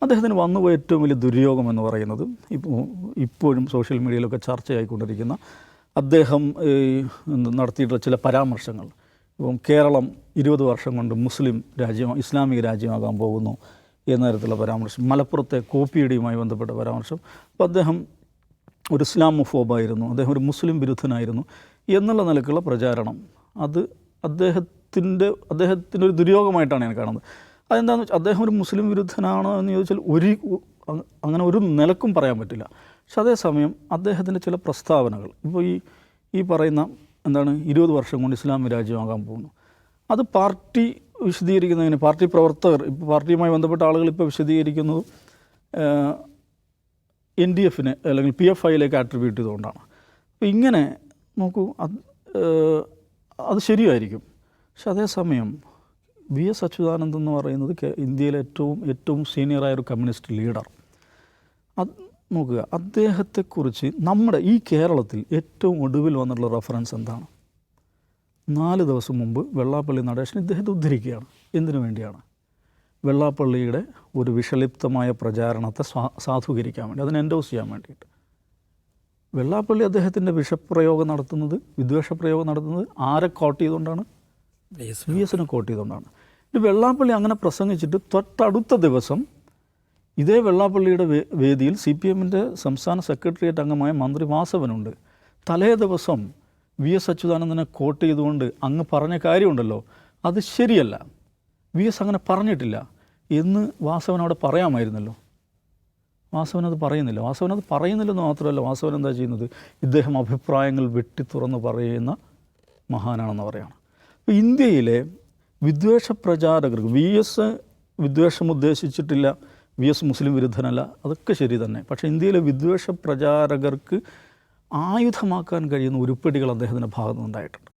അദ്ദേഹത്തിന് വന്നുപോയ ഏറ്റവും വലിയ ദുര്യോഗം എന്ന് പറയുന്നത് ഇപ്പോഴും സോഷ്യൽ മീഡിയയിലൊക്കെ ചർച്ചയായിക്കൊണ്ടിരിക്കുന്ന അദ്ദേഹം നടത്തിയിട്ടുള്ള ചില പരാമർശങ്ങൾ. ഇപ്പം കേരളം 20 വർഷം കൊണ്ട് ഇസ്ലാമിക രാജ്യമാകാൻ പോകുന്നു എന്ന തരത്തിലുള്ള പരാമർശം, മലപ്പുറത്തെ കോപ്പിയടിയുമായി ബന്ധപ്പെട്ട പരാമർശം. അപ്പോൾ അദ്ദേഹം ഒരു ഇസ്ലാമോഫോബായിരുന്നു, അദ്ദേഹം ഒരു മുസ്ലിം വിരുദ്ധനായിരുന്നു എന്നുള്ള നിലക്കുള്ള പ്രചാരണം, അത് അദ്ദേഹത്തിൻ്റെ ഒരു ദുര്യോഗമായിട്ടാണ് ഞാൻ കാണുന്നത്. അതെന്താണെന്ന് വെച്ചാൽ അദ്ദേഹം ഒരു മുസ്ലിം വിരുദ്ധനാണോ എന്ന് ചോദിച്ചാൽ അങ്ങനെ ഒരു നിലക്കും പറയാൻ പറ്റില്ല. പക്ഷെ അതേസമയം അദ്ദേഹത്തിൻ്റെ ചില പ്രസ്താവനകൾ, ഇപ്പോൾ ഈ പറയുന്ന 20 വർഷം കൊണ്ട് ഇസ്ലാമിക രാജ്യമാകാൻ പോകുന്നു, അത് പാർട്ടി വിശദീകരിക്കുന്നതിന് പാർട്ടി പ്രവർത്തകർ, ഇപ്പോൾ പാർട്ടിയുമായി ബന്ധപ്പെട്ട ആളുകൾ ഇപ്പോൾ വിശദീകരിക്കുന്നത് NDF-നെ അല്ലെങ്കിൽ PFI-യിലേക്ക് ആട്രിബ്യൂട്ട് ചെയ്തുകൊണ്ടാണ്. അപ്പോൾ ഇങ്ങനെ നോക്കൂ, അത് ശരിയായിരിക്കും. പക്ഷെ അതേസമയം VS അച്യുതാനന്ദൻ എന്ന് പറയുന്നത് ഇന്ത്യയിലെ ഏറ്റവും സീനിയറായൊരു കമ്മ്യൂണിസ്റ്റ് ലീഡർ. അത് നോക്കുക, അദ്ദേഹത്തെക്കുറിച്ച് നമ്മുടെ ഈ കേരളത്തിൽ ഏറ്റവും ഒടുവിൽ വന്നിട്ടുള്ള റെഫറൻസ് എന്താണ്? 4 ദിവസം മുമ്പ് വെള്ളാപ്പള്ളി നടേശൻ ഇദ്ദേഹത്തെ ഉദ്ധരിക്കുകയാണ്. എന്തിനു വേണ്ടിയാണ്? വെള്ളാപ്പള്ളിയുടെ ഒരു വിഷലിപ്തമായ പ്രചാരണത്തെ സാധൂകരിക്കാൻ വേണ്ടി, അതിനെ എൻഡോസ് ചെയ്യാൻ വേണ്ടിയിട്ട്. വെള്ളാപ്പള്ളി അദ്ദേഹത്തിൻ്റെ വിദ്വേഷപ്രയോഗം നടത്തുന്നത് ആരെ കോട്ട് ചെയ്തുകൊണ്ടാണ്? VS-നെ കോട്ട് ചെയ്തുകൊണ്ടാണ്. ഇത് വെള്ളാപ്പള്ളി അങ്ങനെ പ്രസംഗിച്ചിട്ട് തൊട്ടടുത്ത ദിവസം ഇതേ വെള്ളാപ്പള്ളിയുടെ വേദിയിൽ CPM-ൻ്റെ സംസ്ഥാന സെക്രട്ടേറിയറ്റ് അംഗമായ മന്ത്രി വാസവനുണ്ട്. തലേ ദിവസം VS അച്യുതാനന്ദനെ കോട്ട് ചെയ്തുകൊണ്ട് അങ്ങ് പറഞ്ഞ കാര്യമുണ്ടല്ലോ, അത് ശരിയല്ല, VS അങ്ങനെ പറഞ്ഞിട്ടില്ല എന്ന് വാസവൻ അവിടെ പറയാമായിരുന്നല്ലോ. വാസവനത് പറയുന്നില്ലെന്ന് മാത്രമല്ല, വാസവൻ എന്താ ചെയ്യുന്നത്? ഇദ്ദേഹം അഭിപ്രായങ്ങൾ വെട്ടിത്തുറന്ന് പറയുന്ന മഹാനാണെന്ന് പറയുകയാണ്. അപ്പോൾ ഇന്ത്യയിലെ വിദ്വേഷ പ്രചാരകർക്ക് VS വിദ്വേഷം ഉദ്ദേശിച്ചിട്ടില്ല, VS മുസ്ലിം വിരുദ്ധനല്ല, അതൊക്കെ ശരി തന്നെ. പക്ഷേ ഇന്ത്യയിലെ വിദ്വേഷ പ്രചാരകർക്ക് ആയുധമാക്കാൻ കഴിയുന്ന ഉരുപ്പടികൾ അദ്ദേഹത്തിൻ്റെ ഭാഗത്തുനിന്നുണ്ടായിട്ടുണ്ട്.